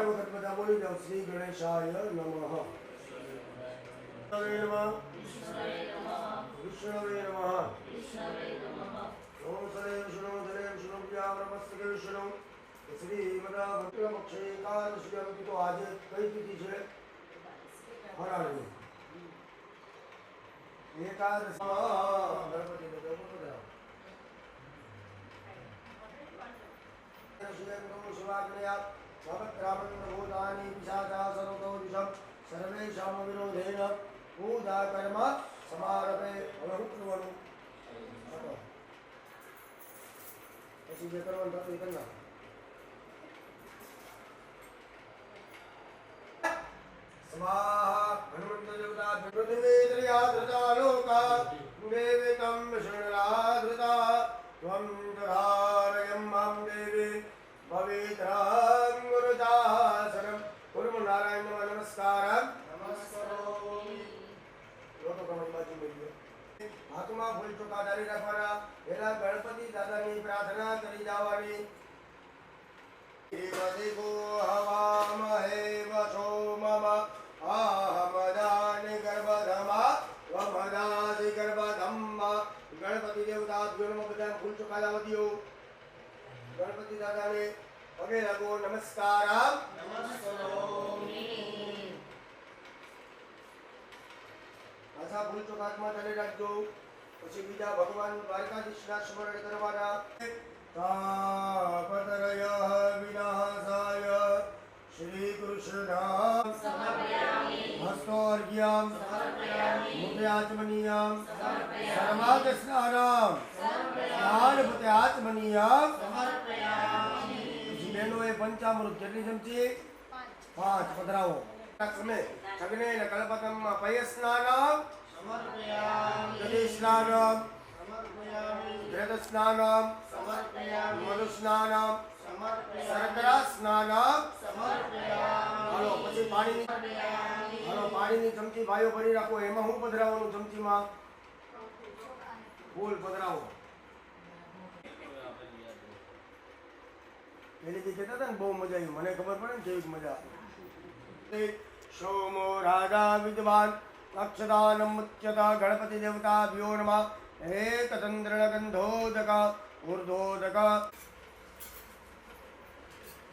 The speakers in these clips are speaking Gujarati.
વખત બધા બોલી જાઓ શ્રી ગણેશાય નમઃ. વિષ્ણવે નમઃ. ઓમ સરે વિષ્ણુ ધરે વિષ્ણુ વ્યાવ્રમસ્તે વિષ્ણુ શ્રીમદા ભક્તિમક્ષે એકાદશી અંકિત. તો આજે કઈ તિથિ છે? ફરાળની એકાદશી. ગણપતિ સર્વેષામ વિરોધેન પૂજા કર્મ સમારભે. હવે શું કરવાનું? પછી જે કરવાનું થતું એ કરી નાખો. સ્વાહા. હનુમંત દેવતા પૃથ્વીદ્રિયા ધૃતા લોકા દેવિતમ શૃણરાધૃતા ત્વં ધારયમ મામ દેવી પવિત્રાં ગુરુજાસનમ. ગુરુ નારાયણ નમસ્કાર. નમસ્કારોમિ. લોકો તમારી બાજુ મેળવ્યો. હાથમાં ફૂલ ચોખા ધારી રાખવાના. પહેલા ગણપતિ દાદાની પ્રાર્થના કરી જવાની. દેવો હવામહે વશો મમ આહમદાનિ ગર્ભધમા વમદાસિ ગર્ભધમ્મા. ગણપતિ દેવતા ધ્યાનમાં બધા ફૂલ ચોખા લાવવા દો. ગણપતિ દાદાને પગે લાગો. નમસ્કાર. નમસ્કારોમિ. આશા ફૂલ ચોખા હાથમાં ચાલી રાખજો. પછી બીજા ભગવાન દ્વારકાધીશના સ્મરણ કરવાના. તાપત્રય વિનાશાય શ્રી કૃષ્ણ સમર્પયામિ. હસ્તોર્ઘ્યમ સમર્પયામિ. મુખ્યાચમનીયમ સમર્પયામિ. સર્વાંગસ્નાનમ સમર્પયામિ. સ્નાનભૂત્યાચમનીયમ સમર્પયામિ. પછી બહેનોએ પંચામૃત કેટલી ચમચી? 5 પધરાવો. તમે છગ્નેન કલ્પતમ પયસ્નાનમ સમર્પયામિ. દધિસ્નાનમ સમર્પયામિ. ઘૃતસ્નાનમ સમર્પયામિ. મધુસ્નાનમ સમર્પયામિ. શર્કરા સ્નાનમ સમર્પયામિ. હાલો પછી પાણીની ચમચી ભાઈઓ ભરી રાખો. એમાં હું પધરાવવાનું? ચમચીમાં ફૂલ પધરાવો. પેલી જે કહેતા હતા ને બહુ મજા આવી. મને ખબર પડે ને કેવી મજા. સોમો રાજા વિદ્વાન અક્ષદાનમ મુચ્યતા. ગણપતિ દેવતાભ્યો નમઃ. એકતંત્રણ ગંધોદક ઉર્ધોદક.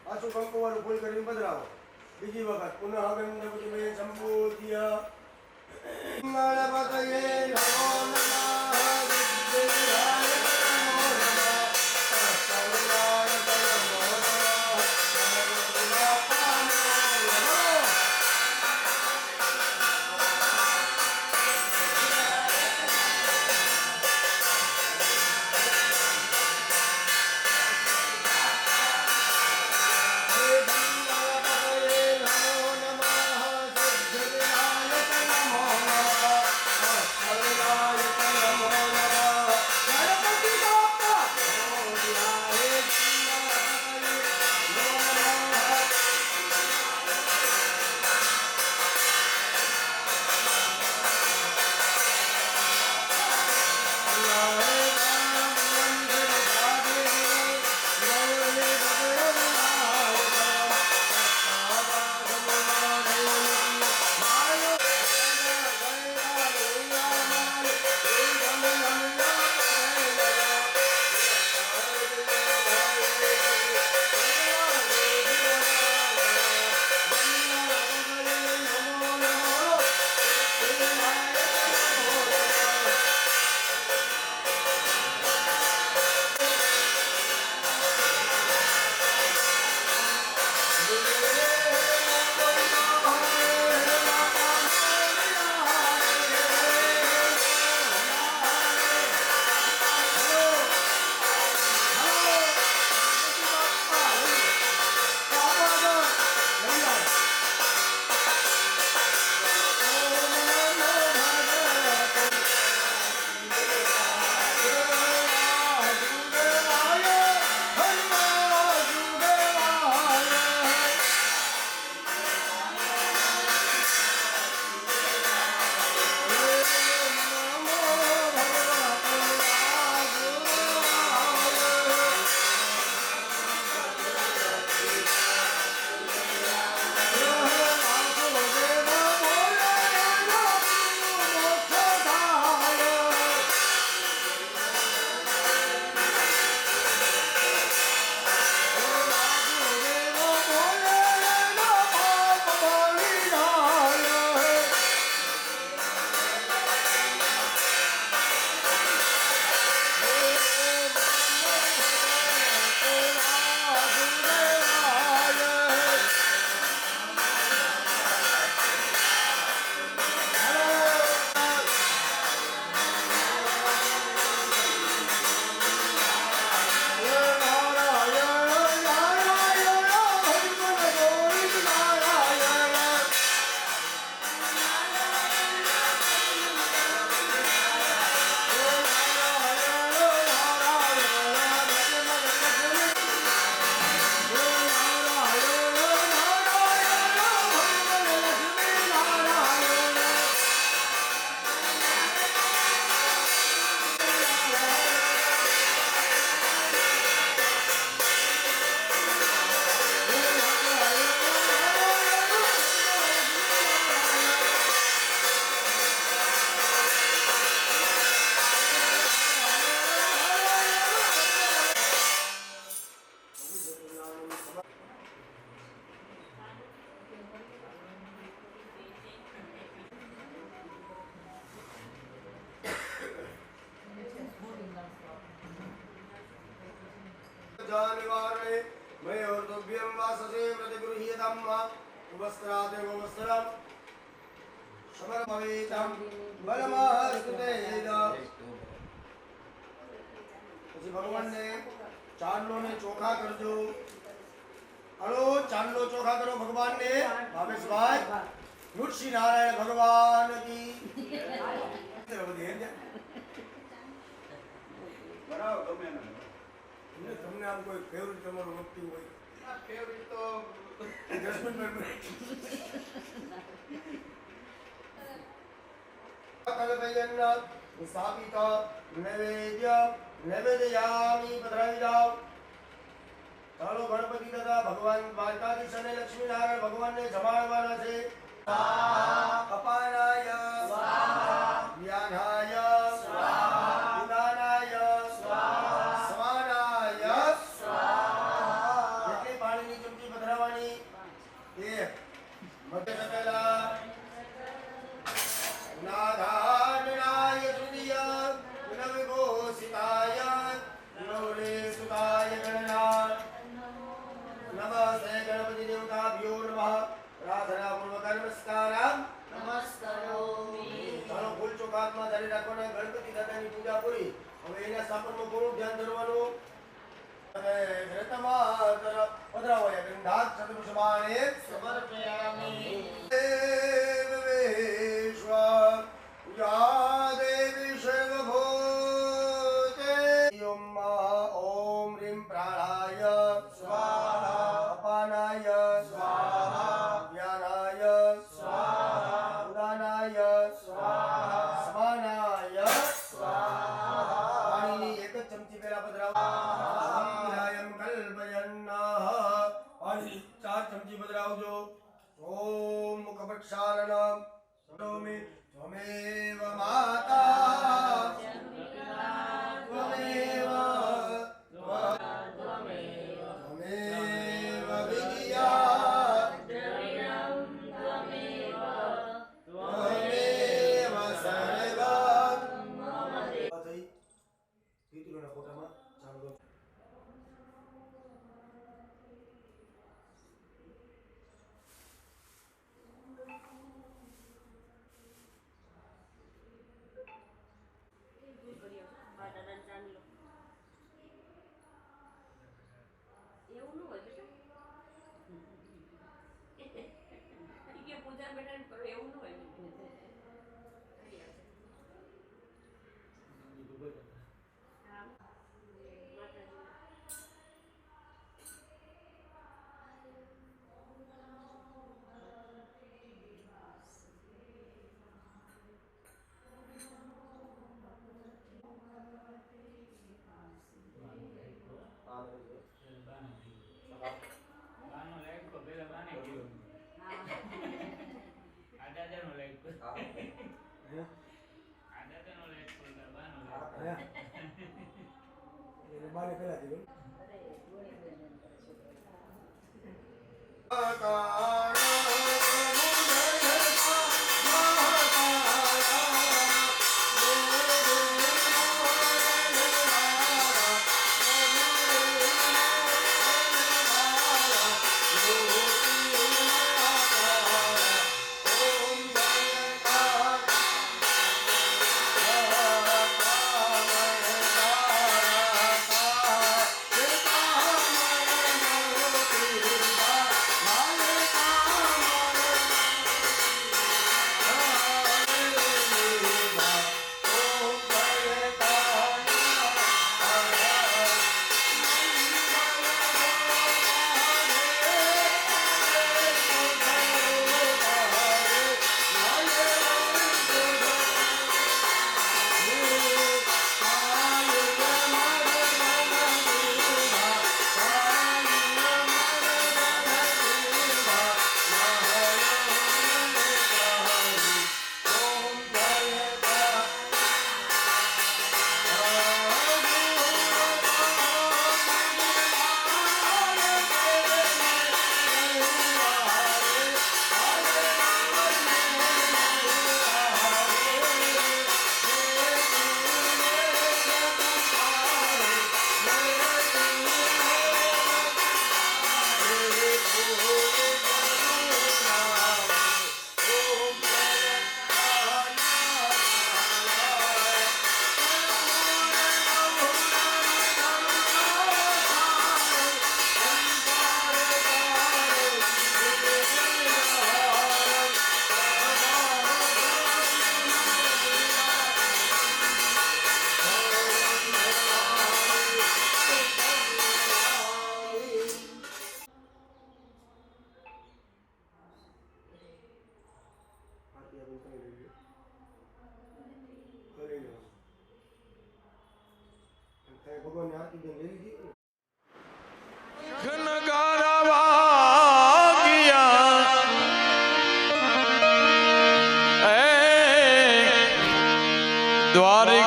પાછું કંકુવાળું ફૂલ કરીને પધરાવો. બીજી વખત પુનઃ ગંધપતિ મે સંબોધ્ય. ગણપતયે નમો નમઃ. વિઘ્નેશ્વરાય નમો નમઃ. સર્વનાય નમો નમઃ. परिवारे मयोर्दुभ्यं वाससे प्रतिगृह्यतं वस्त्रादेव वस्त्रं समर्पयेतं बलमस्तुतेन પછી ભગવાનને ચાંદલો ને ચોખા કરજો હલો ચાંદલો ચોખા કરો ભગવાનને ભાવેશભાઈ નુરસિંહ નારાયણ ભગવાન કી બરાબર ગમે ને તમને આમ કોઈ ફેવરિટ તમારું વખતી હોય આ ફેવરિટ તો કલપયન્ન સ્થાપિત નૈવેદ્યામિ પધરાવી જાઓ ચાલો ગણપતિ દાદા ભગવાન દ્વારકાધીશ અને લક્ષ્મી નારાયણ ભગવાનને જમાડવાના છે અપાનાય વ્યાધાય ઉદાનાય સ્વાનાય કેટલી પાણીની ચમચી પધરાવવાની એક મધ્ય સકેલા નાધાનાય તૃતીય નવગોષિતાય નવરે સુતાય ગણના નમસ્તે ગણપતિ દેવતાભ્યો નમઃ પ્રાર્થના પૂર્વક નમસ્કારમ નમસ્કારોમિ. ચાલો ફૂલ ચોખામાં ધરી રાખવાના ગણપતિ દાદાની પૂજા પૂરી હવે એના સ્થાપનમાં પૂરું ધ્યાન ધરવાનું હવે ઘૃતમાં તરફ પધરાવો ગંધાત ચતુર્ષમાણે સમર્પયામિ. દેવ વિશ્વ યા દેવી સર્વભૂતે ઓમ રીમ પ્રાણાય સ્વાહા અપાનાય સ્વાહા વ્યાનાય સ્વાહા ઉદાનાય સ્વાહા સ્વાનાય સ્વાહા પાણીની એક જ ચમચી પહેલા પધરાવો વિરાયમ કલ્પયન્ન પાણી 4 ચમચી પધરાવજો ઓમ મુખપક્ષાલનમ સરોમિ ત્વમેવ માતા ત્વમેવ ત્વમેવ વિદ્યા ત્વમેવ સર્વમ થઈ પિતૃના ફોટામાં ચાલો એવું ન હોય બેટા. ઈ કે પૂજા બેટા કરો એવું ન હોય. હા. માતાજી. બાનો લાઈક કો પેલા બાને કીધું આ દાદાનો લાઈક કો આ દાદાનો લાઈક કો બાનો લાઈક એટલે બારે પહેલા દીધું Hare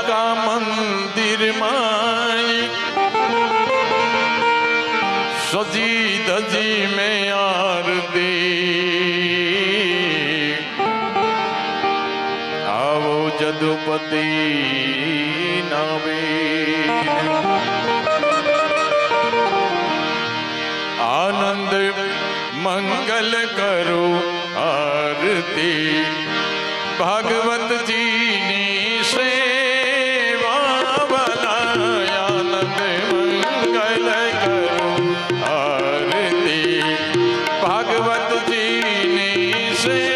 દ્વારકા મંદિરમાં સજી ધજી મેં આરતી આવો જદુપતિ નવે આનંદ મંગલ કરો આરતી ભાગવતજીની સેવા વાલા આનંદ મંગલ કરો આરતી ભાગવતજીની સેવા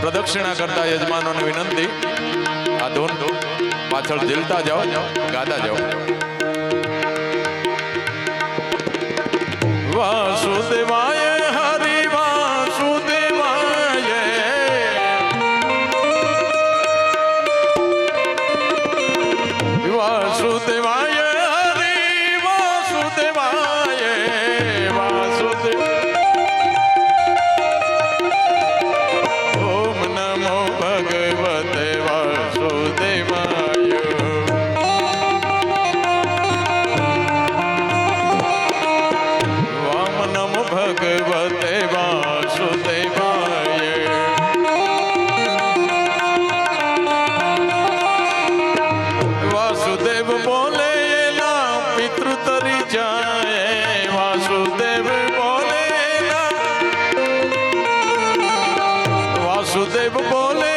પ્રદક્ષિણા કરતા યજમાનોને વિનંતી આ ધૂન પાછળ ઝીલતા જાઓ ગાતા જાઓ વાસુદેવાય હરિ વાસુદેવાય વાસુદેવાય હરિ વાસુદેવાય વાસુદેવ ભગવતે વાસુદેવાય વામ નમો ભગવતે વાસુદેવાય વાસુદેવ બોલે એના પિતૃ તરી જાય વાસુદેવ બોલે વાસુદેવ બોલે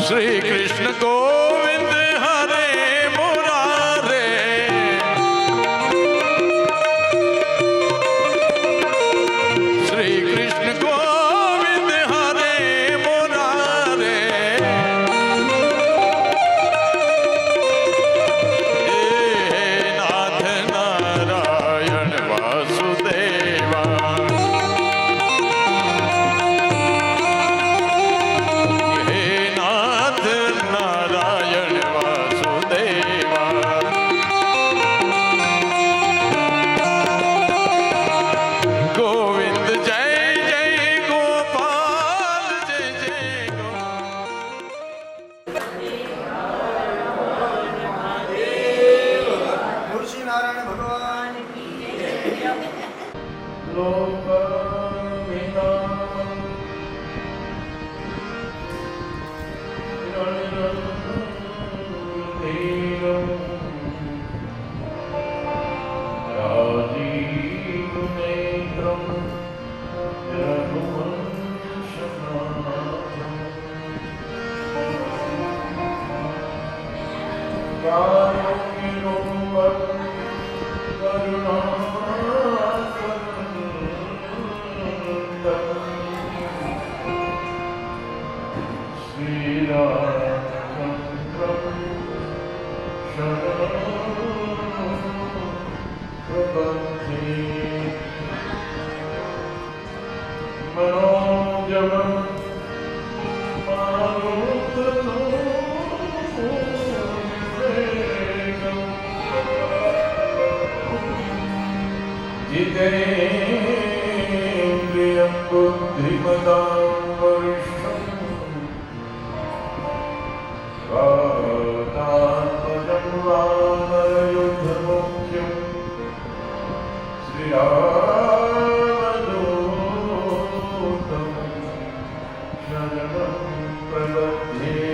श्री कृष्ण गोविंद हरे मुरारे श्री कृष्ण गोविंद हरे मुरारे हे नाथ नारायण वासुदेवा नारायण जितेन्द्रियं बुद्धिमतां वरिष्ठं वातात्मजं वानरयुद्धमुख्यं श्रीरामदूतं शरणं प्रपद्ये।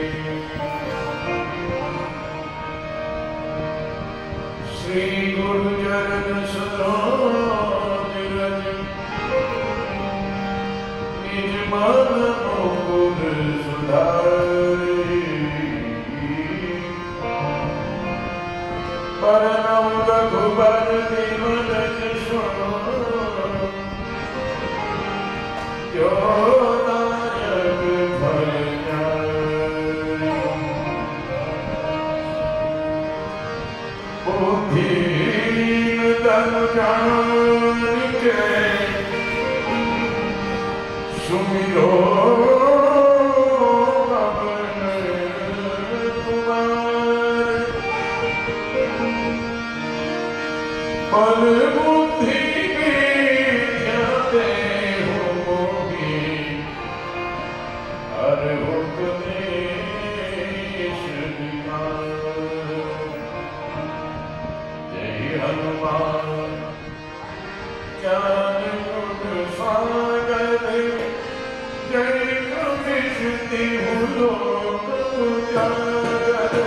श्री गुरु चरण सरोज रज निज मन मुकुर सुधारि परम रघुबर बिमल जसु जो नायक फल चारि। बुद्धिहीन तनु जानिके सुमिरो पवन कुमार। बल बुद्धि विद्या देहु मोहि हर उपदेश विकार। जय हनुमान ज्ञान गुण सागर जय कपि सिद्धि लोक उजागर।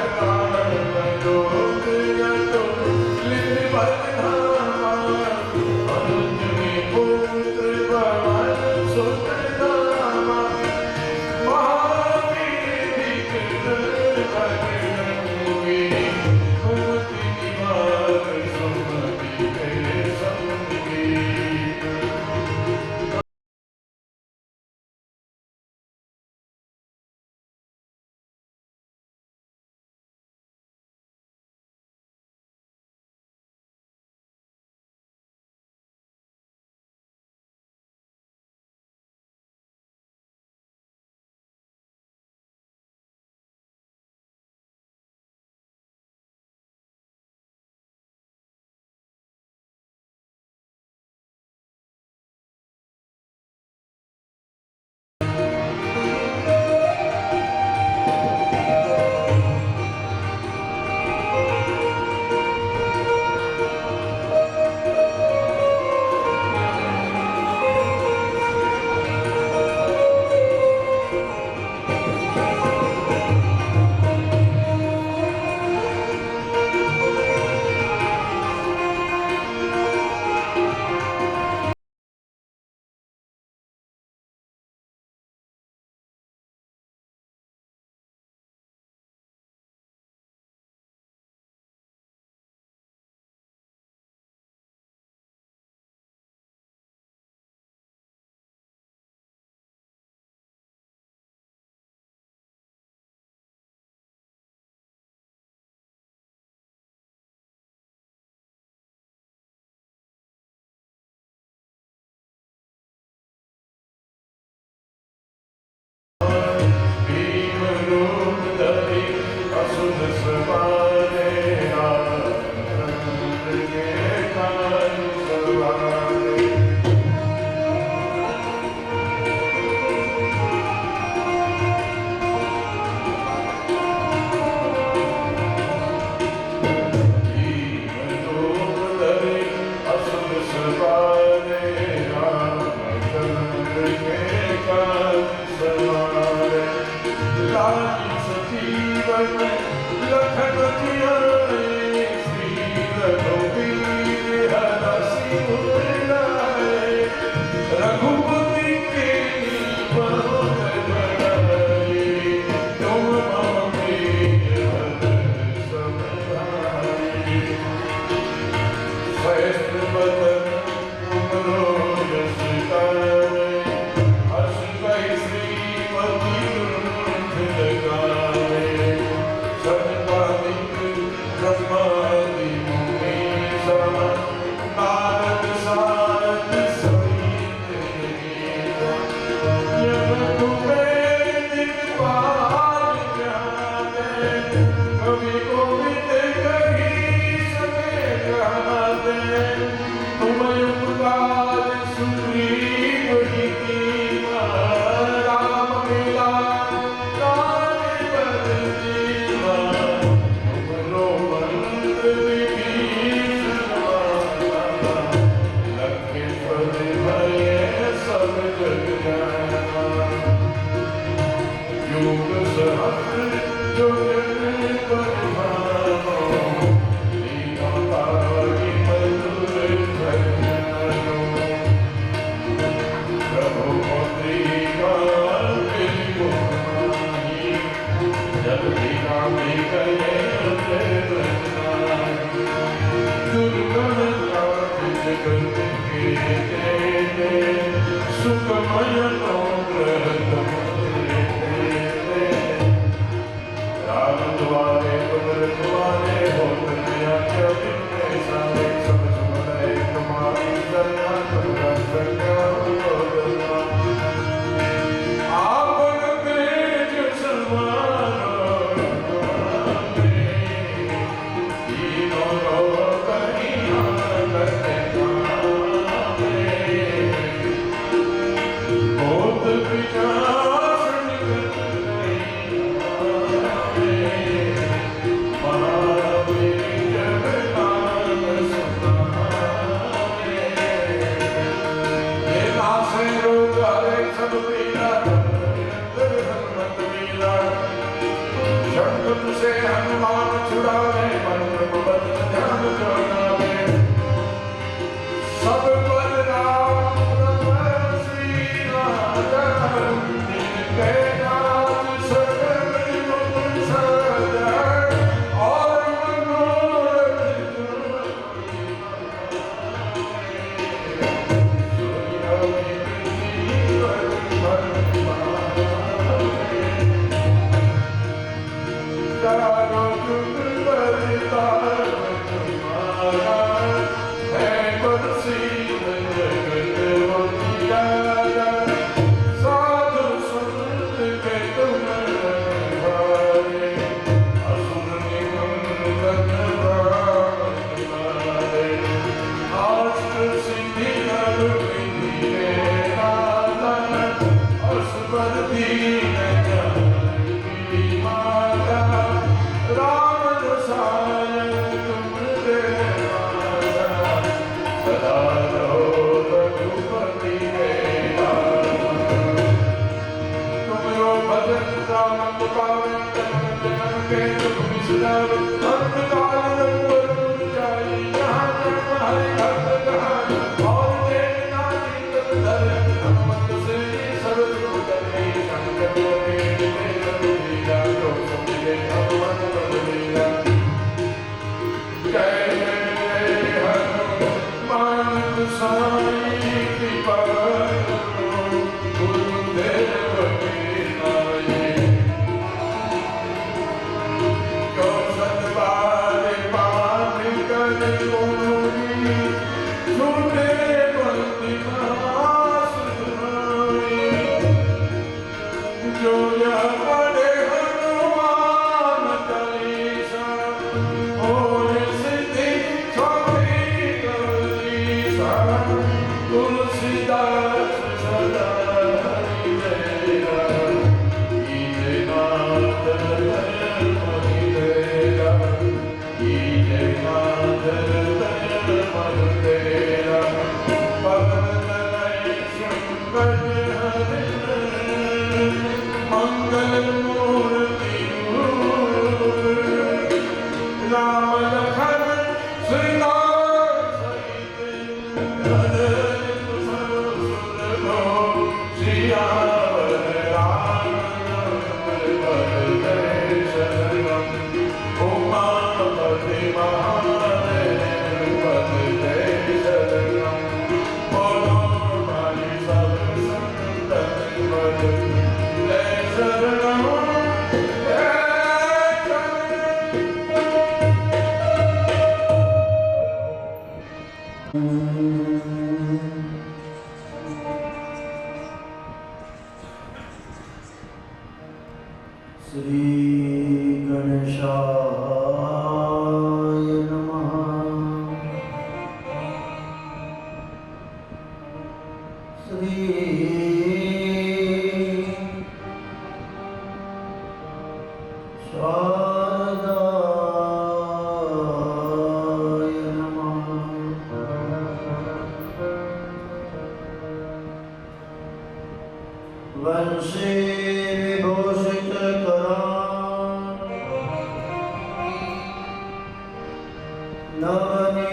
Let श्री गणेशाय नमः। श्री शारदाय नमः। वंशे विभूषित नवनीरदाभा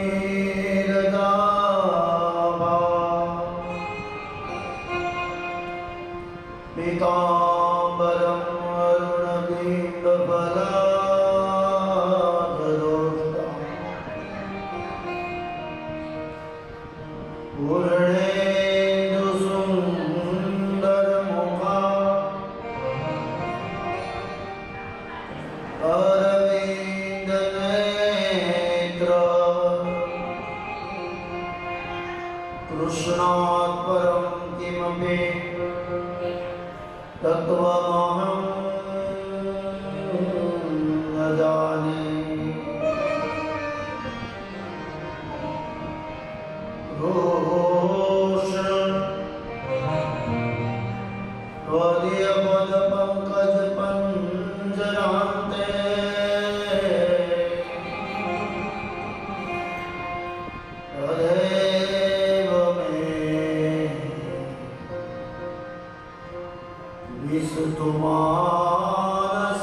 पीताम्बरम् अरुणबिम्बफलाधरोष्टम् पूर्णेन्दुसुन्दरमुखा अरविन्दनेत्र कृष्णात् परं किमपि तत्त्वमहं न जाने। रोषण त्वदीयपदपङ्कजपञ्जरान्ते तदेव मे विसतु मानसराजहंस।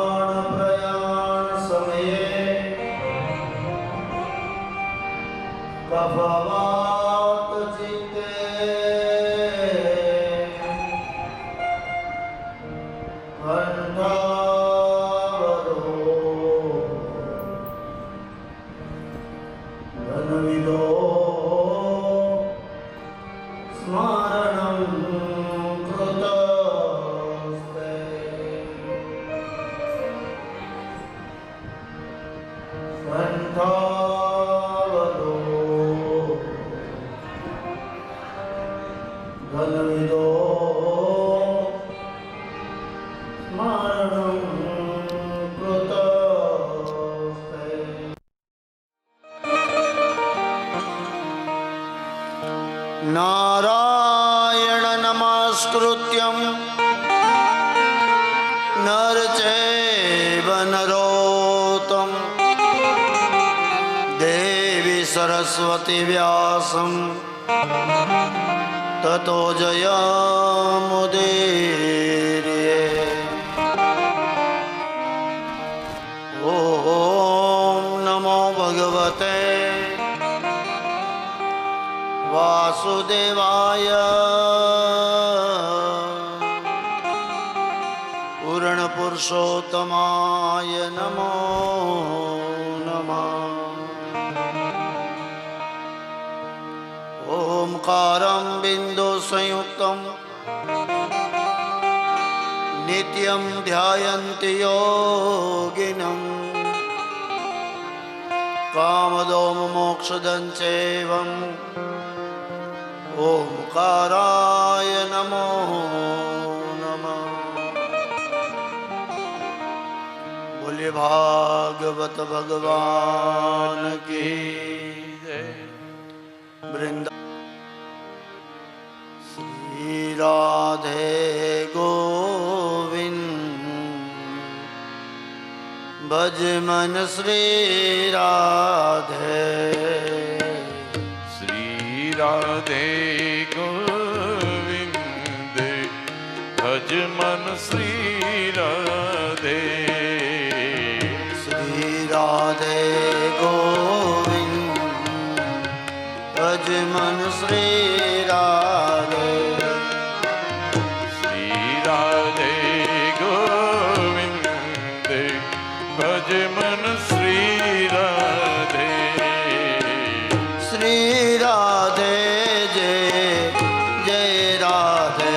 प्राणप्रयाण समये कफवात चित्ते कंठावरो धनविदो स्मरणं कृतस्ते। कंठावरो धनविदो स्मरणं कृतस्ते। नारायण नमस्कृत्यं नर चैव नरोत्तमं देवी सरस्वती व्यासं ततो जयमुदीरये। ॐ नमो भगवते वासुदेवाय पूर्णपुरुषोत्तमाय नमो नमः। ओंकारं बिन्दुसंयुक्तं नित्यं ध्यायन्ति योगिनम् कामदोम मोक्षदं चैवम् ओंकाराय नमो नमः। बोले भागवत भगवान की जय। वृंदा श्री राधे गोविंद भज मन श्री राधे। राधे गोविंद भज मन श्री राधे। श्री राधे गोविंद भज मन श्री राधे। श्री राधे गोविंद भज मन श्री राधे। श्री राधे जय जय राधे।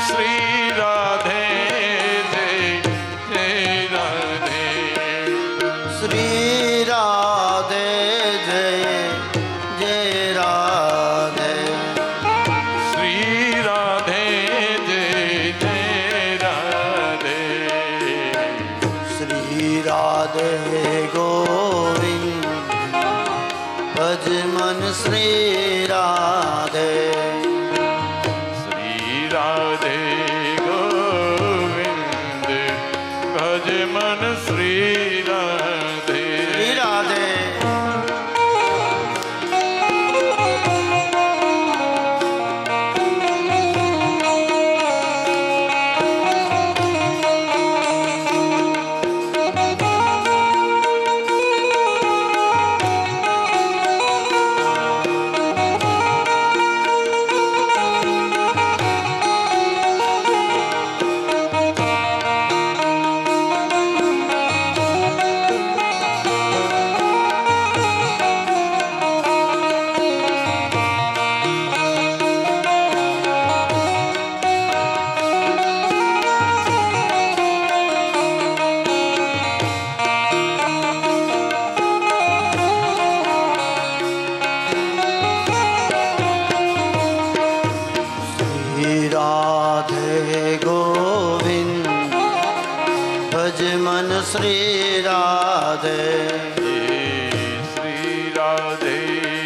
श्री राधे जय जय राधे। श्री राधे जय श्री राधे श्री राधे गोविंद भज मन श्री राधे श्री राधे श्री राधे श्री राधे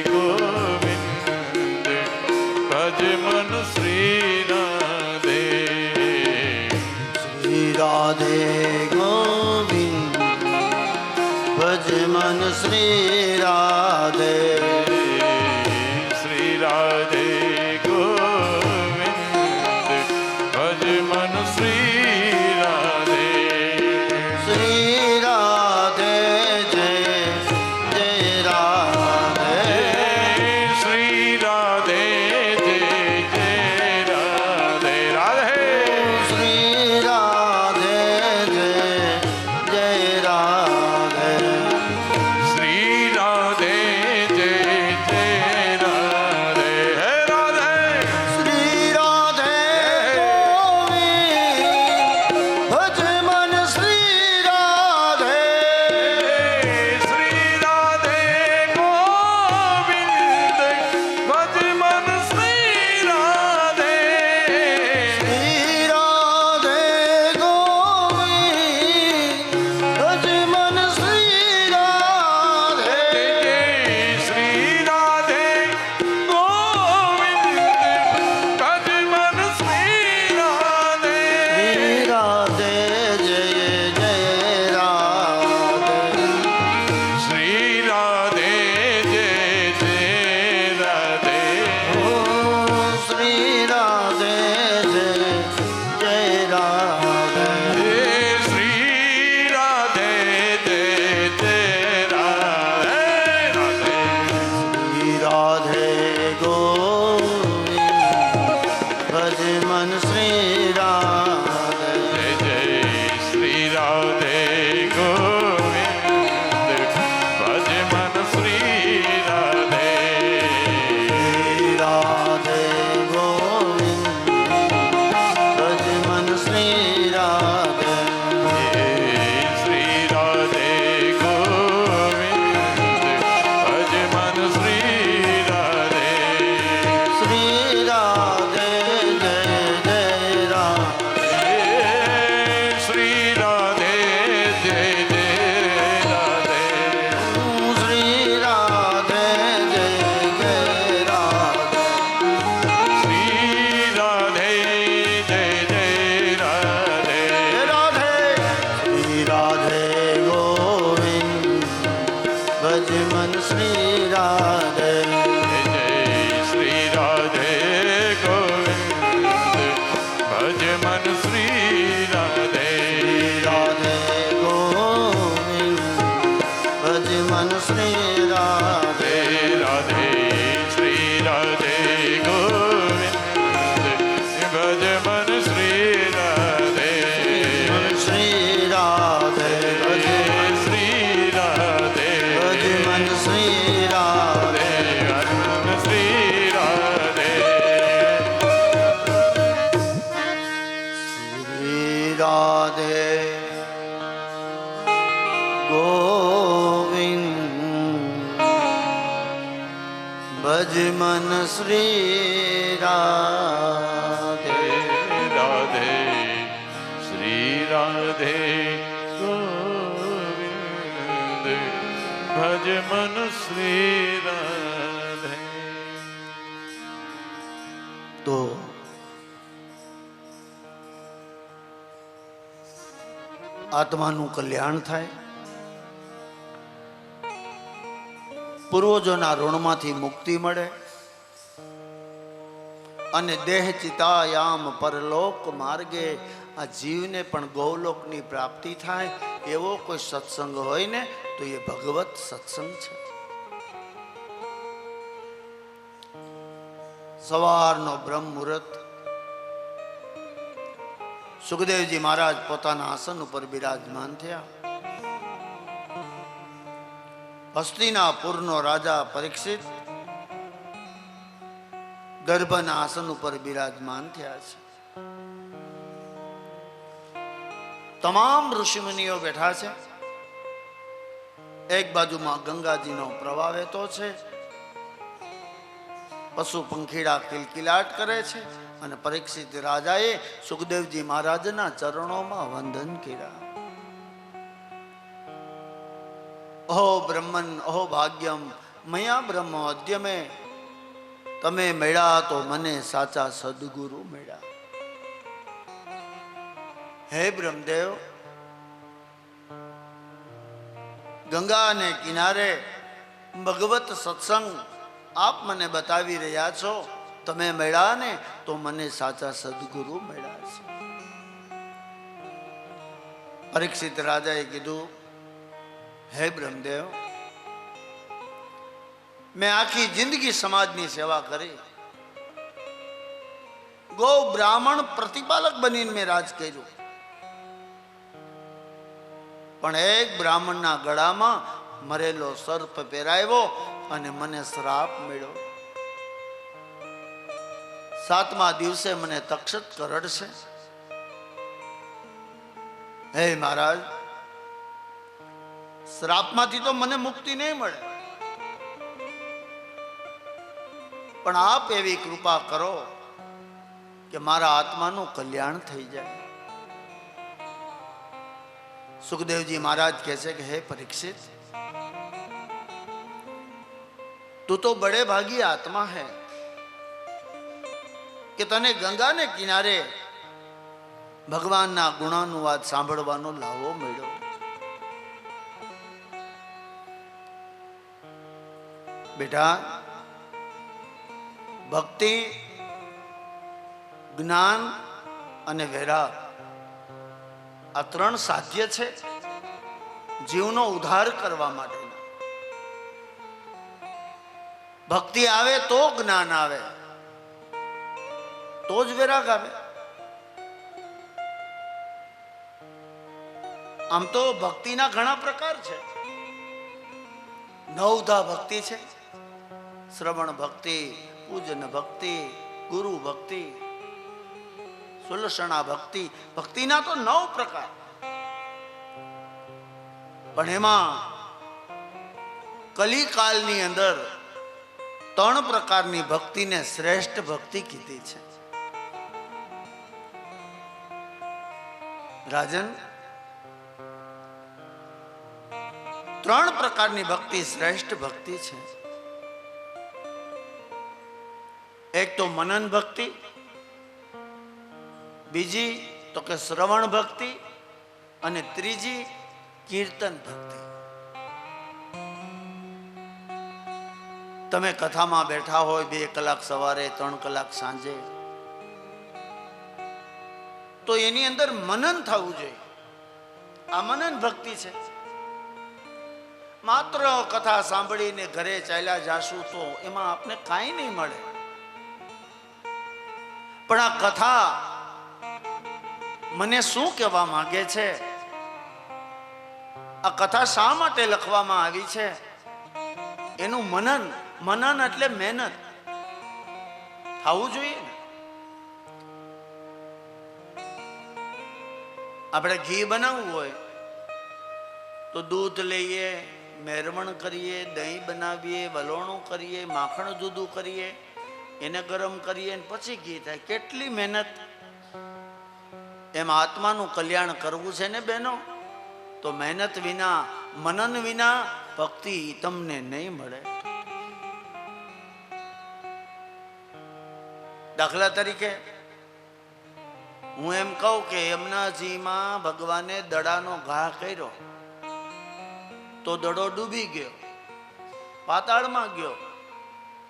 गोविंद भज मन श्री राधे श्री राधे गोविंद भज मन श्री राधे श्री राधे गोविंद भज मन श्री राधे श्री राधे जय जय राधे श्री राधे जय जय राधे राधे श्री राधे जय जय राधे श्री राधे जय जय राधे हे राधे श्री राधे गोविंद भज मन श्री राधे श्री राधे गोविंद भज मन श्री राधे श्री राधे गोविंद भज मन श्री राधे श्री राधे गोविंद भज मन श्री राधे श्री राधे जय जय राधे श्री राधे जय जय राधे ओ श्री राधे जय जय राधे श्री राधे जय जय राधे राधे श्री राधे गोविंद भज मन श्री राधे जय जय श्री राधे गोविंद भज मन श्री राधे श्री राधे गोविंद भज मन श्री राधे श्री राधे गोविंद भज मन श्री राधे श्री राधे जय जय राधे श्री राधे जय जय राधे श्री राधे जय जय राधे श्री राधे जय जय राधे राधे श्री राधे गोविंद भज मन श्री राधे जय जय श्री राधे गोविंद भज मन श्री राधे राधे गोविंद भज मन श्री राधे राधे श्री राधे गोविंद भज मन श्री राधे श्री राधे भज श्री राधे भज मन श्री राधे श्री राधे श्री राधे गोविंद भज मन श्री राधे राधे श्री राधे गोविंद भज मन श्री राधे આત્માનું કલ્યાણ થાય, પૂર્વજોના ઋણમાંથી મુક્તિ મળે અને દેહ ચિતાયામ પરલોક માર્ગે આ જીવને પણ ગૌલોકની પ્રાપ્તિ થાય એવો કોઈ સત્સંગ હોય ને તો એ ભગવત સત્સંગ છે. સવારનો બ્રહ્મ મુહૂર્ત સુખદેવજી મહારાજ પોતાના આસન ઉપર બિરાજમાન થયા. હસ્તિનાપુરનો રાજા પરીક્ષિત ગર્ભના આસન ઉપર બિરાજમાન થયા છે. તમામ ઋષિમુનિઓ બેઠા છે. એક બાજુમાં ગંગાજીનો પ્રવાહ વહેતો છે, પશુ પંખીડા કિલકિલાટ કરે છે અને પરીક્ષિત રાજાએ સુખદેવજી મહારાજના ચરણોમાં વંદન કર્યા. અહો બ્રહ્મન અહો ભાગ્યમ મયા બ્રહ્મ અદ્યમે, તમે મળ્યા તો મને સાચા સદગુરુ મળ્યા. હે બ્રહ્મદેવ, ગંગાને કિનારે ભગવત સત્સંગ આપ મને બતાવી રહ્યા છો. તમે મળ્યા ને તો મને સાચા સદગુરુ મળ્યા છે. પરીક્ષિત રાજાએ કીધું, હે બ્રહ્મદેવ, મેં આખી જિંદગી સમાજની સેવા કરી, ગો બ્રાહ્મણ પ્રતિપાલક બનીને મેં રાજ કર્યું, પણ એક બ્રાહ્મણના ગળામાં મરેલો સર્પ પહેરાવ્યો અને મને શ્રાપ મળ્યો. 7મા દિવસે મને તક્ષક કરડશે. હે મહારાજ, શ્રાપમાંથી તો મને મુક્તિ નહીં મળે, પણ આપ એવી કૃપા કરો કે મારા આત્માનું કલ્યાણ થઈ જાય. સુખદેવજી મહારાજ કહે છે કે હે પરીક્ષિત, તું તો બડે ભાગી આત્મા હૈ કે તને ગંગાને કિનારે ભગવાનના ગુણાનુવાદ સાંભળવાનો લાવો મળ્યો. બેટા, ભક્તિ, જ્ઞાન અને વૈરાગ આ 3 સાધ્ય છે જીવનો ઉદ્ધાર કરવા માટેના. ભક્તિ આવે તો જ્ઞાન આવે, તો જ વૈરાગ આવે. આમ તો ભક્તિના ઘણા પ્રકાર છે. 9ધા ભક્તિ છે: શ્રવણ ભક્તિ, પૂજન ભક્તિ, ગુરુ ભક્તિ, સુલક્ષણા ભક્તિ. ભક્તિના તો 9 પ્રકાર. પણ એમાં કલિકાલની અંદર 3 પ્રકારની ભક્તિને શ્રેષ્ઠ ભક્તિ કીધી છે. રાજન, 3 પ્રકારની ભક્તિ શ્રેષ્ઠ ભક્તિ છે. એક તો મનન ભક્તિ, બીજી તો કે શ્રવણ ભક્તિ, અને ત્રીજી કીર્તન ભક્તિ. તમે કથામાં બેઠા હોય 2 કલાક સવારે, 3 કલાક સાંજે, તો એની અંદર મનન થવું જોઈએ. આ મનન ભક્તિ છે. માત્ર કથા સાંભળીને ઘરે ચાલ્યા જાશું તો એમાં આપને કાંઈ નહીં મળે. પણ આ કથા મને શું કહેવા માંગે છે, આ કથા શા માટે લખવામાં આવી છે, એનું મનન. મનન એટલે મહેનત થવું જોઈએ. આપણે ઘી બનાવવું હોય તો દૂધ લઈએ, મેરવણ કરીએ, દહીં બનાવીએ, વલોણું કરીએ, માખણ જુદું કરીએ, એને ગરમ કરીએ પછી ઘી થાય. કેટલી મહેનત. એમ આત્માનું કલ્યાણ કરવું છે ને બહેનો, તો મહેનત વિના, મનન વિના ભક્તિ તમને નહીં મળે. દાખલા તરીકે હું એમ કહું કે યમુનાજીમાં ભગવાને દડાનો ઘા કર્યો તો દડો ડૂબી ગયો, પાતાળમાં ગયો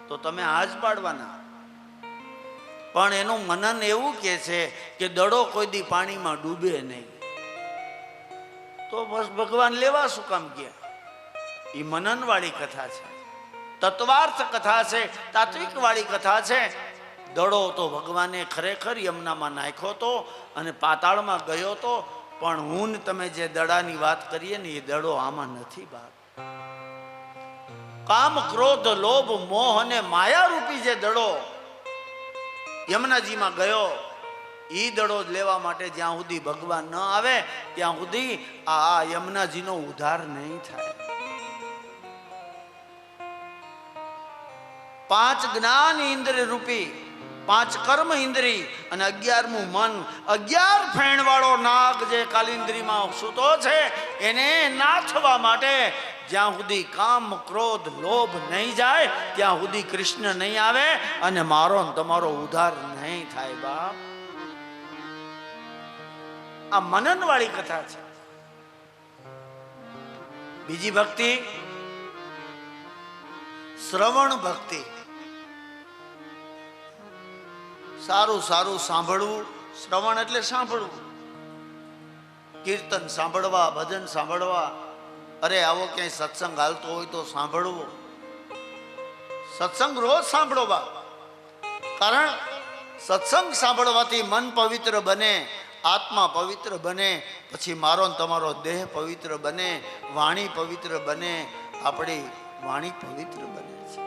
તો તમે હાજ પાડવાના. પણ એનું મનન એવું કે છે કે દડો કોઈ દી પાણીમાં ડૂબે નહીં, તો બસ ભગવાન લેવા શું કામ ગયા? એ મનન વાળી કથા છે, તત્વાર્થ કથા છે, તાત્વિક વાળી કથા છે. દડો તો ભગવાને ખરેખર યમુનામાં નાખ્યો તો અને પાતાળમાં ગયો તો, પણ હું ને તમે જે દડાની વાત કરીએ ને એ દડો આમાં નથી બાપ. કામ ક્રોધ લોભ મોહ અને માયા રૂપી જે દડો યમુનાજીમાં ગયો, ઈ દડો લેવા માટે જ્યાં સુધી ભગવાન ન આવે ત્યાં સુધી આ યમુનાજીનો ઉદ્ધાર નહીં થાય. 5 જ્ઞાન ઇન્દ્રિય રૂપી, 5 કર્મ ઇન્દ્રિય અને 11મું મન, 11 ફેણ વાળો નાગ જે કાલિન્દ્રીમાં સૂતો છે એને નાથવા માટે જ્યાં સુધી કામ ક્રોધ લોભ નહીં જાય ત્યાં સુધી કૃષ્ણ નહીં આવે અને મારો ને તમારો ઉદ્ધાર નહીં થાય બાપ. આ મનન વાળી કથા છે. બીજી ભક્તિ શ્રવણ ભક્તિ. સારું સારું સાંભળવું, શ્રવણ એટલે સાંભળવું, કીર્તન સાંભળવા, ભજન સાંભળવા. અરે આવો ક્યાંય સત્સંગ હાલતો હોય તો સાંભળવો. સત્સંગ રોજ સાંભળો બા, કારણ સત્સંગ સાંભળવાથી મન પવિત્ર બને, આત્મા પવિત્ર બને, પછી મારો ને તમારો દેહ પવિત્ર બને, વાણી પવિત્ર બને, આપણી વાણી પવિત્ર બને છે.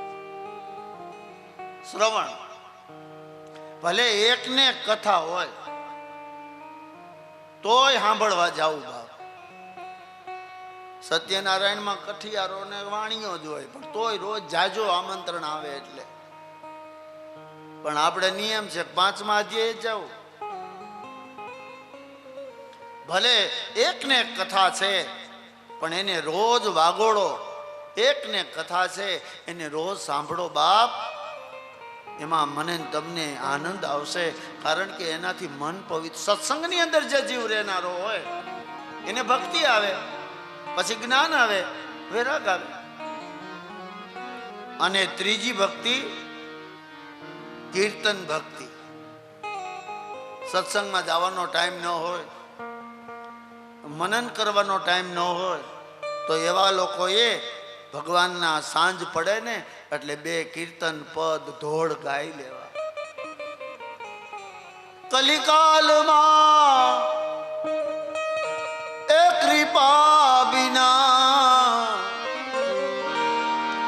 શ્રવણ ભલે એકને કથા હોય તોય સાંભળવા જાવું બાપ. સત્યનારાયણમાં કઠિયારો ને વાણીઓ જ હોય, પણ તોય રોજ જાજો આમંત્રણ આવે એટલે. પણ આપણે નિયમ છે 5મા અધ્યાયે જાવું. ભલે એકને કથા છે પણ એને રોજ વાગોળો. એકને કથા છે એને રોજ સાંભળો બાપ. એમાં મને તમને આનંદ આવશે, કારણ કે એનાથી મન પવિત્ર. સત્સંગની અંદર જે જીવ રહેનારો હોય એને ભક્તિ આવે, પછી જ્ઞાન આવે, વૈરાગ આવે. અને ત્રીજી ભક્તિ કીર્તન ભક્તિ. સત્સંગમાં જવાનો ટાઈમ ન હોય, મનન કરવાનો ટાઈમ ન હોય, તો એવા લોકોએ ભગવાનના સાંજ પડે ને એટલે 2 કીર્તન પદ ધોળ ગાઈ લેવા. કલિકાલમાં એ કૃપા વિના,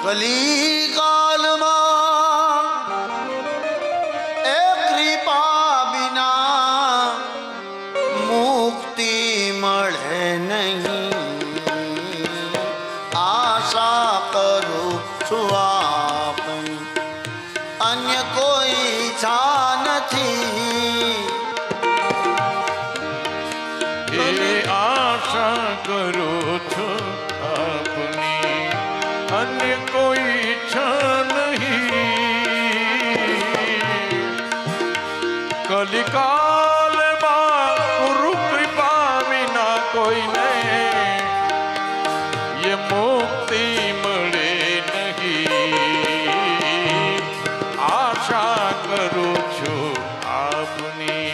કલિકાલમાં એ કૃપા વિના મુક્તિ મળે નહીં. આશા કરું છું આપની, અન્ય કોઈ ઈચ્છા નથી. એ આશા કરું છું આપની, અન્ય કોઈ ઈચ્છા નહીં. કલિકાલમાં ગુરુ કૃપા વિના કોઈને એ મુક્તિ મળે નહીં. આશા કરું છું આપની.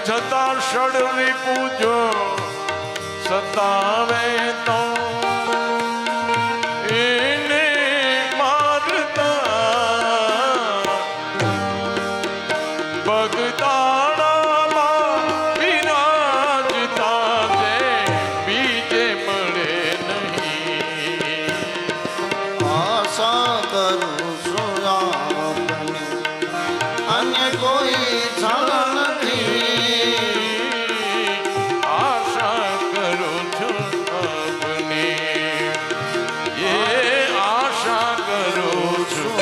છતાં ષડવી પૂજો સતાવે તો એને મારતા બગદાણામાં વિરાજતા તે બીજે મળે નહીં. આશા કરું છું આપને અન્ય કોઈ છળ નથી. આશા કરું છું આપની એ આશા કરું છું.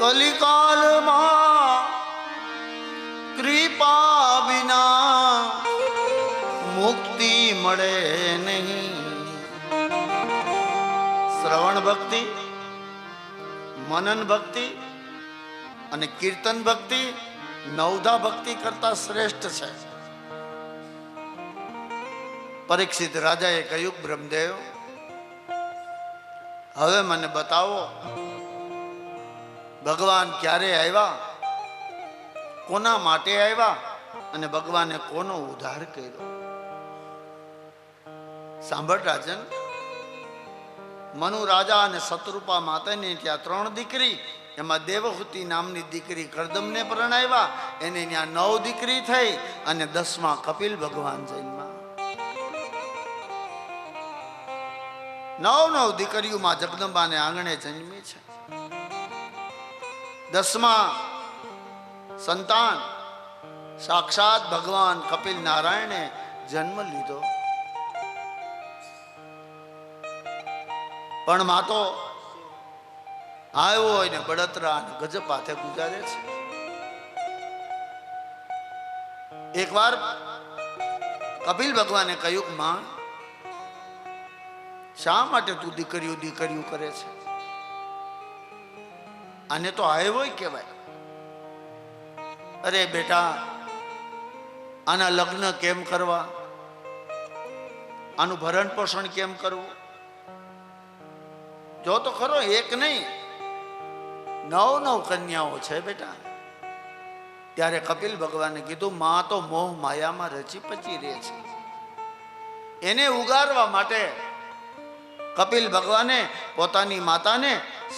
કલિકાલમાં કૃપા વિના મુક્તિ મળે નહીં. શ્રવણ ભક્તિ, મનન ભક્તિ અને કીર્તન ભક્તિ નવધા ભક્તિ કરતા શ્રેષ્ઠ છે. પરીક્ષિત રાજાએ કહ્યું, બ્રહ્મદેવ હવે મને બતાવો ભગવાન ક્યારે આવ્યા, કોના માટે આવ્યા અને ભગવાને કોનો ઉદ્ધાર કર્યો. સાંભળ રાજન, મનુ રાજા અને શત્રુપા માતાની ત્યાં 3 દીકરી, એમાં દેવહૂતિ નામની દીકરી કરદમને પરણાવ્યા, એને ત્યાં 9 દીકરી થઈ અને 10માં કપિલ ભગવાન જન્મ્યા. 9 દીકરીઓમાં જગદંબાને આંગણે જન્મી છે. 10માં સંતાન સાક્ષાત ભગવાન કપિલ નારાયણે જન્મ લીધો. પણ માં તો આવ્યો હોય ને બળતરા અને ગજબ હાથે ગુજારે છે. એકવાર કપિલ ભગવાને કહ્યું, માં શા માટે તું દીકરીઓ કરે છે? આને તો આવ્યો કહેવાય. અરે બેટા, આના લગ્ન કેમ કરવા, આનું ભરણ પોષણ કેમ કરવું? જો તો ખરો, એક નહીં 9 કન્યાઓ છે બેટા. ત્યારે કપિલ ભગવાને કીધું, માં તો મોહ માયામાં રચી પચી રહે છે. એને ઉગારવા માટે કપિલ ભગવાને પોતાની માતાને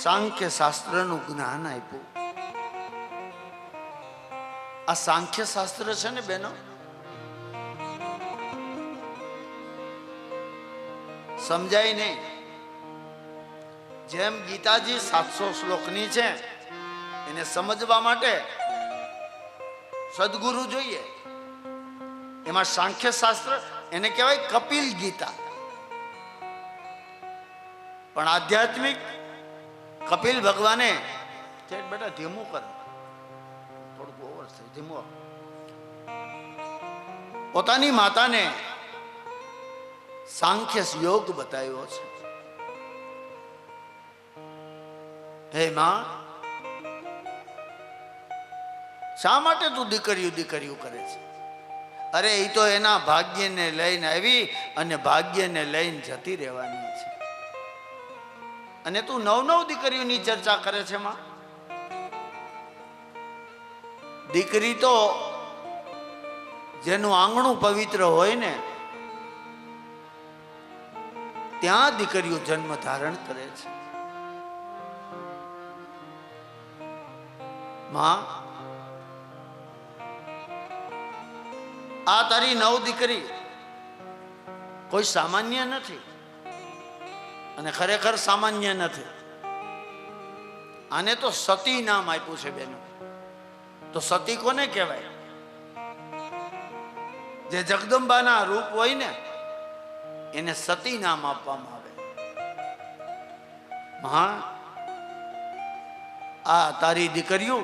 સાંખ્ય શાસ્ત્રનું જ્ઞાન આપ્યું. આ સાંખ્ય શાસ્ત્ર છે ને બેનો, સમજાય નહીં. જેમ ગીતાજી 700 શ્લોકની છે, એને સમજવા માટે સદગુરુ જોઈએ. એમાં સાંખ્ય શાસ્ત્ર એને કહેવાય કપિલ ગીતા. પણ આધ્યાત્મિક કપિલ ભગવાને બેટા ધીમું કર, થોડુંક ઓવર થઈ, ધીમું. પોતાની માતાને સાંખ્ય યોગ બતાવ્યો છે. હે માં, શા માટે તું દીકરીઓ કરે છે? અરે એ તો એના ભાગ્યને લઈને આવી અને ભાગ્યને લઈને જતી રહેવાની છે. અને તું 9 દીકરીઓની ચર્ચા કરે છે માં? દીકરી તો જેનું આંગણું પવિત્ર હોય ને ત્યાં દીકરીઓ જન્મ ધારણ કરે છે. માં, આ તારી 9 દીકરી કોઈ સામાન્ય નથી અને ખરેખર સામાન્ય નથી. આને તો સતી નામ આપ્યું છે બેનો. તો સતી કોને કહેવાય? જે જગદંબાના રૂપ હોય ને એને સતી નામ આપવામાં આવે. માં, આ તારી દીકરીઓ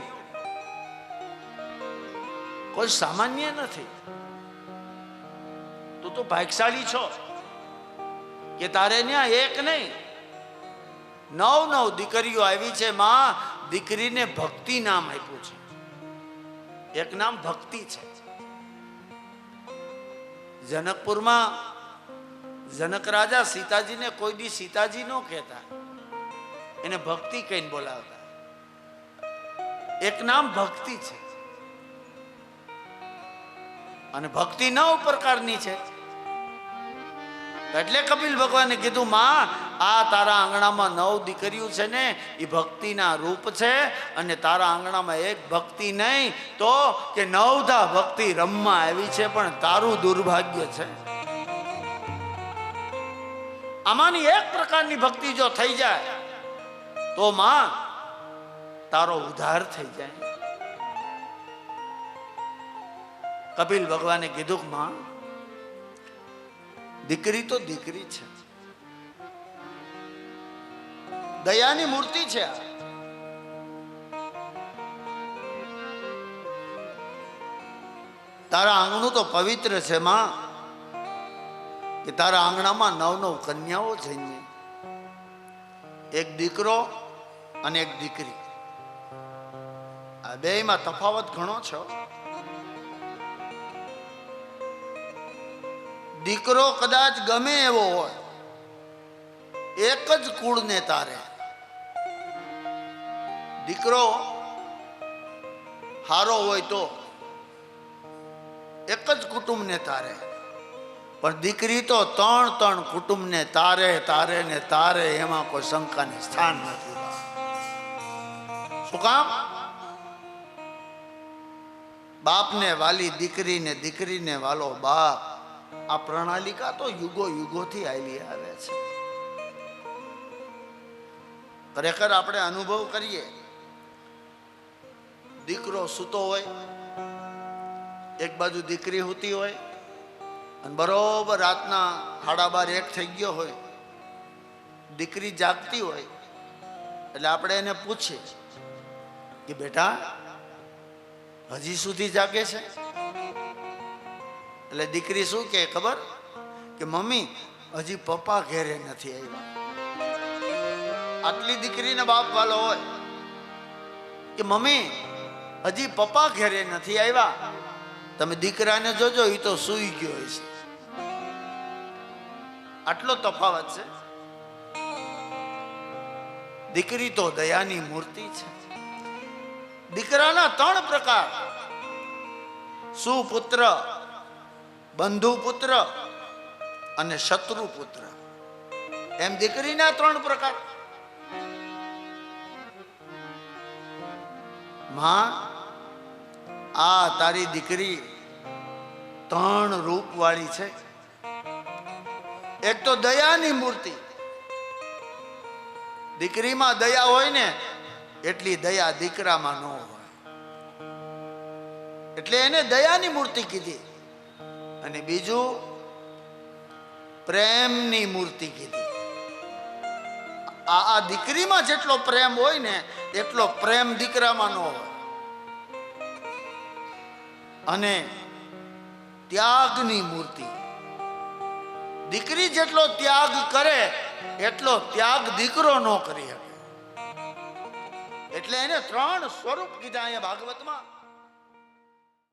કોઈ સામાન્ય નથી. તું તો ભાગ્યશાળી છો કે તારે ત્યાં એક નહીં 9 દીકરીઓ આવી છે. માં, દીકરીને ભક્તિ નામ આપ્યું છે. એક નામ ભક્તિ છે. જનકપુરમાં જનક રાજા સીતાજીને કોઈ દી સીતાજી ન કહેતા, એને ભક્તિ કહીને બોલાવતા. એક નામ ભક્તિ છે અને ભક્તિ 9 પ્રકારની છે. એટલે કપિલ ભગવાને કીધું, માં આ તારા આંગણામાં 9 દીકરીઓ છે ને એ ભક્તિના રૂપ છે, અને તારા આંગણામાં એક ભક્તિ નહીં તો કે 9 ભક્તિ રમવા આવી છે, પણ તારું દુર્ભાગ્ય છે. આમાંની એક પ્રકારની ભક્તિ જો થઈ જાય તો માં તારો ઉદ્ધાર થઈ જાય. કપિલ ભગવાને કીધું કે માં દીકરી તો દીકરી છે, દયાની મૂર્તિ છે. તારા આંગણું તો પવિત્ર છે માં, કે તારા આંગણામાં 9 કન્યાઓ જન્મે, એક દીકરો અને એક દીકરી. આ બેયમાં તફાવત ઘણો છે. દીકરો કદાચ ગમે એવો હોય, એક જ કુળને તારે. દીકરો હારો હોય તો એક જ કુટુંબને તારે, પણ દીકરી તો 3 કુટુંબને તારે તારે ને તારે. એમાં કોઈ શંકાને સ્થાન નથી. શું કામ? બાપને વાલી દીકરી ને દીકરીને વાલો બાપ. આ પ્રણાલિકા તો યુગો યુગોથી આવી આવે છે. ખરેખર આપણે અનુભવ કરીએ. દીકરો સૂતો હોય, એક બાજુ દીકરી સૂતી હોય, અને બરોબર રાતના 12:30 થઈ ગયો હોય, દીકરી જાગતી હોય, એટલે આપણે એને પૂછીએ કે બેટા હજી સુધી જાગે છે? એટલે દીકરી શું કે ખબર? કે મમ્મી હજી પપ્પા ઘેરે નથી આવ્યા. આટલી દીકરીને બાપ વાલો હોય કે મમ્મી હજી પપ્પા ઘેરે નથી આવ્યા. તમે દીકરાને જોજો, એ તો સૂઈ ગયો હશે. આટલો તફાવત છે. દીકરી તો દયાની મૂર્તિ છે. દીકરાના 3 પ્રકાર: સુપુત્ર, બંધુપુત્ર અને શત્રુપુત્ર. એમ દીકરીના 3 પ્રકાર. માં આ તારી દીકરી 3 રૂપ વાળી છે. એક તો દયાની મૂર્તિ. દીકરીમાં દયા હોય ને એટલી દયા દીકરામાં ન હોય, એટલે એને દયાની મૂર્તિ કીધી. અને બીજું પ્રેમની મૂર્તિ કીધી. આ દીકરીમાં જેટલો પ્રેમ હોય ને એટલો પ્રેમ દીકરામાં ન હોય. અને ત્યાગની મૂર્તિ. દીકરી જેટલો ત્યાગ કરે એટલો ત્યાગ દીકરો ન કરી શકે. એટલે એને 3 સ્વરૂપ કીધા અહીંયા ભાગવતમાં.